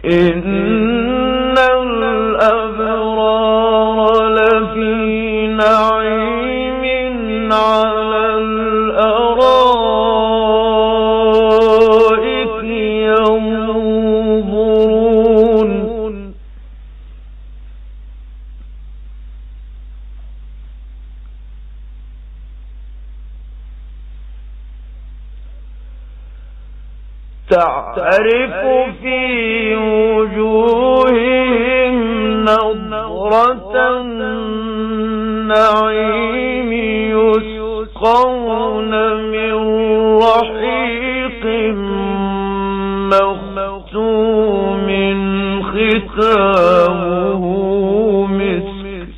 إن الأبرار لفي نعيم على الأرائك ينظرون تعرف في وجوههم نضرة النعيم يسقون من رحيق مختوم ختامه مسك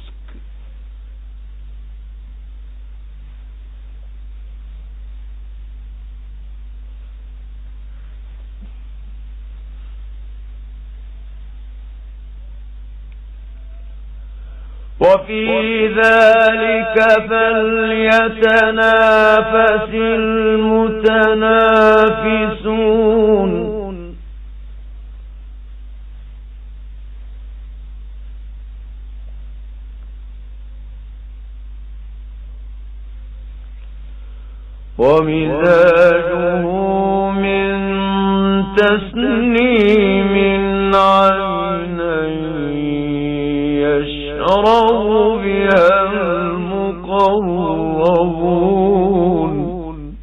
وفي ذلك فليتنافس المتنافسون ومزاجه من تسنيم عينا يشرب بها المقربون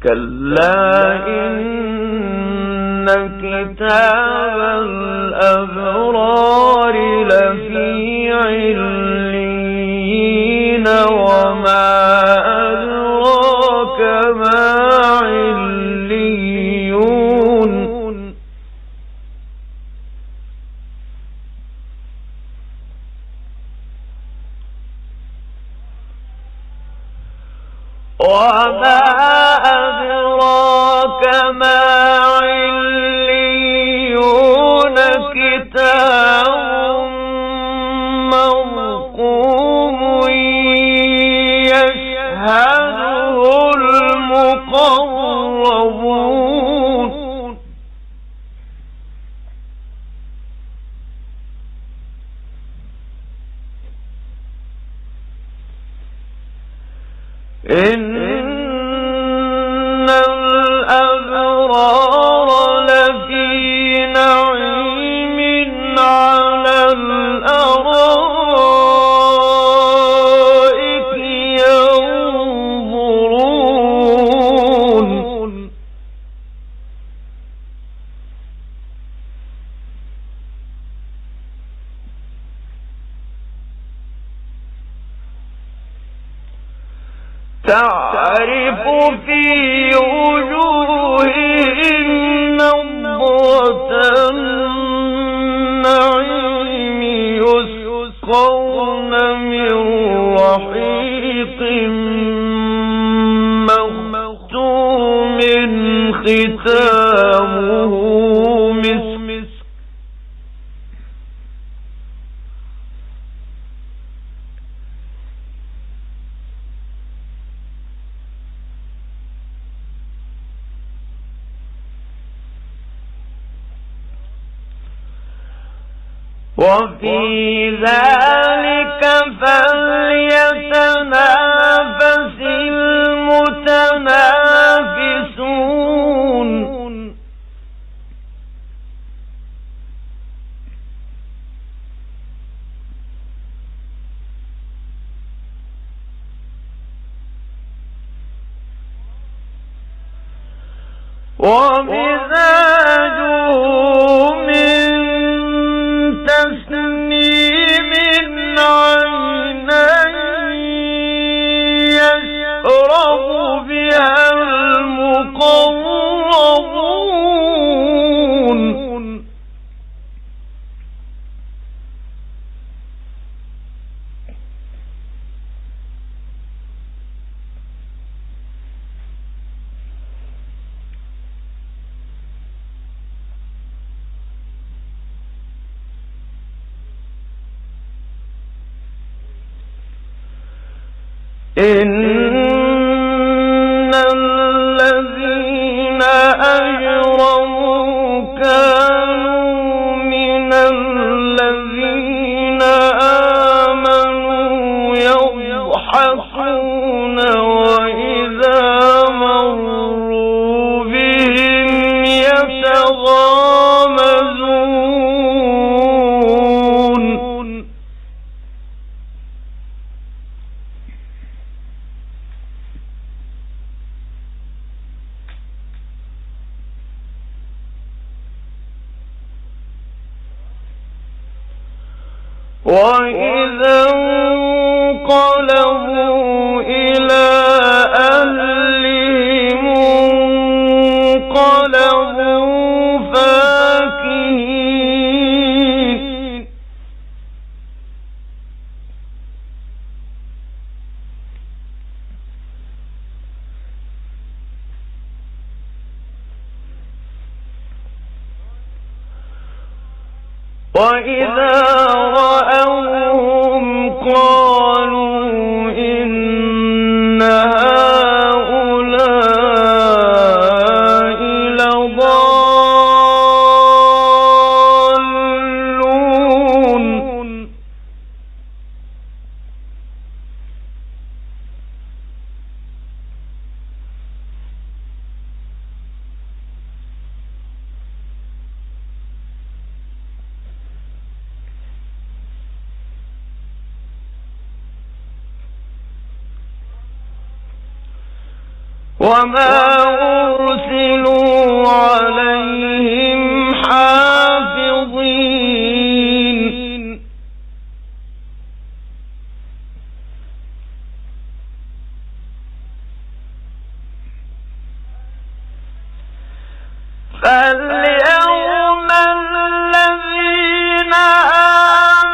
كلا إن كتاب الأبرار لفي عليين وما أدراك ما عليون وما أدراك ما عليون كتاب مرقوم يشهده المقربون إن الأبرار لفي نعيم على الأرائك ينظرون تعرف في وجوههم نضرة النعيم يسقون من رحيق مختوم ختامه مسك وفي ذلك فليتنافس المتنافسون ومزاجه من تسنيم عينا يشرب بها المقربون إن الذين أجرموا كانوا من الذين آمنوا يضحكون وإذا مروا بهم يتغامزون وإذا انقلبوا إلى أهلهم انقلبوا فاكهين وإذا رأوهم قالوا إن هؤلاء لضالون وما أرسلوا عليهم حافظين فاليوم الذين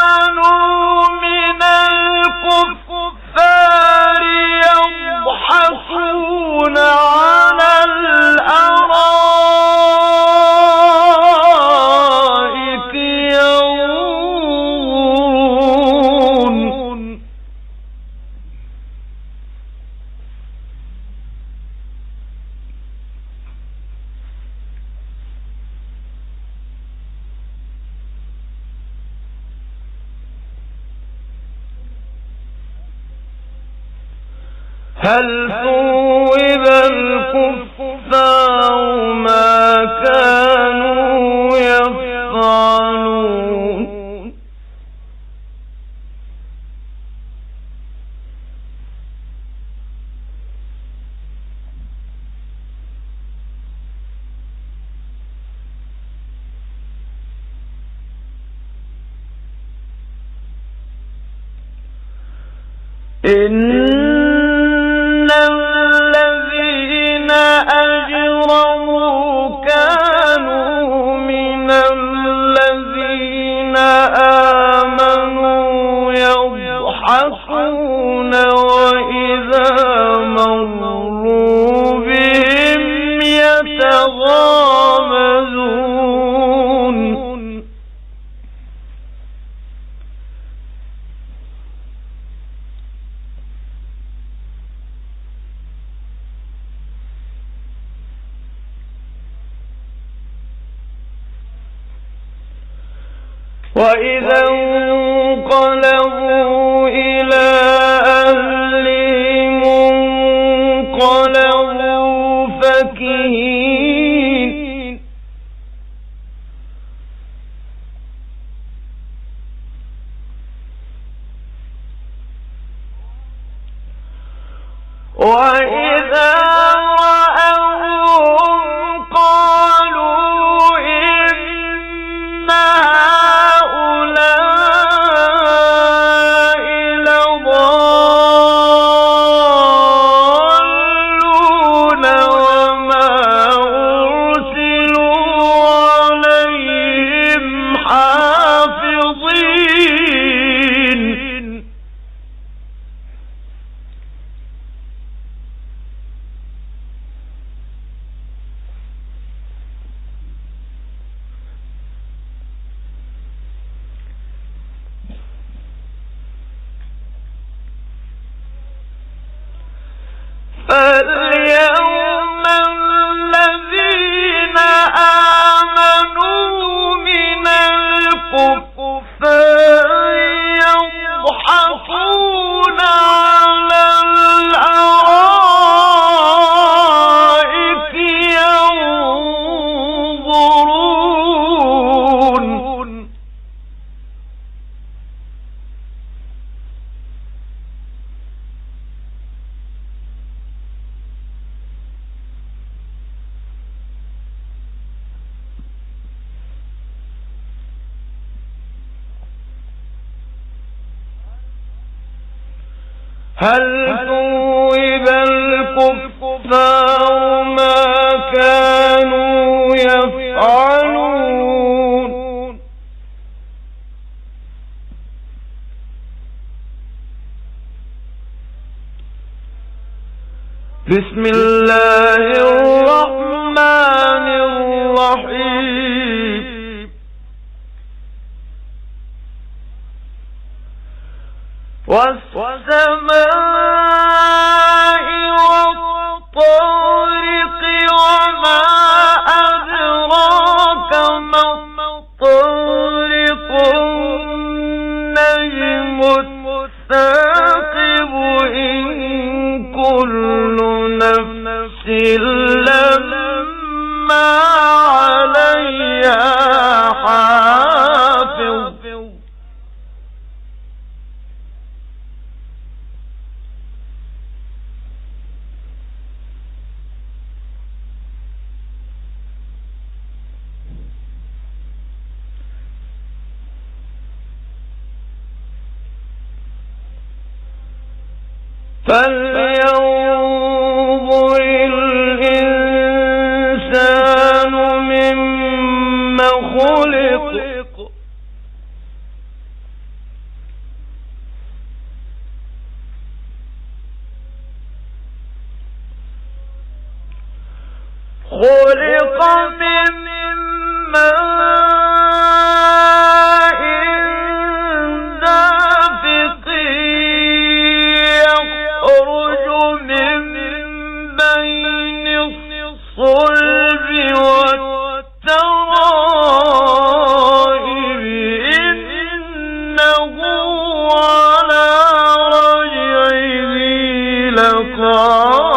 آمنوا من الكفار يضحكون على الأرائك ينظرون هل ثوب الكفار ما كانوا يفعلون إن الذين أجرموا كانوا من الذين آمنوا يضحكون وإذا مروا بهم يتغامزون وإذا انقلبوا إلى أهلهم انقلبوا فكهين وإذا رأوهم قالوا إن هؤلاء لضالون وما أرسلوا عليهم حافظين. هل ثوب الكفار ما كانوا يفعلون بسم الله الرحمن الرحيم والسماء والطارق وما أدراك ما الطارق النجم الثاقب إن كل نفس لما عليها حافظ فلينظر الإنسان مما خلق خلق من ماء دافق يخرج من بين الصلب والترائب إنه على رجعه لقادر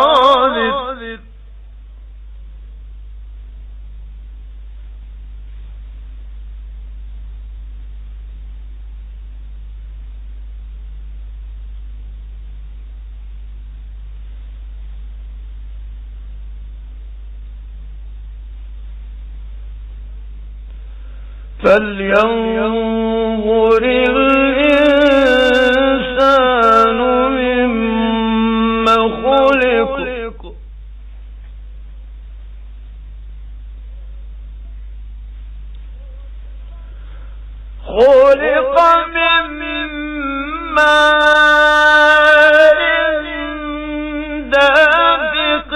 فلينظر الإنسان مما خلق خلق من ماء دافق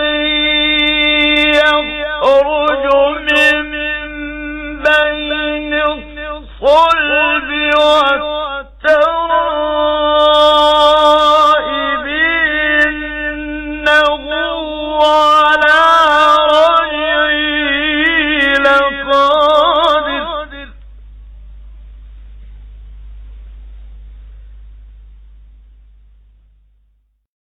يخرج من بين الصلب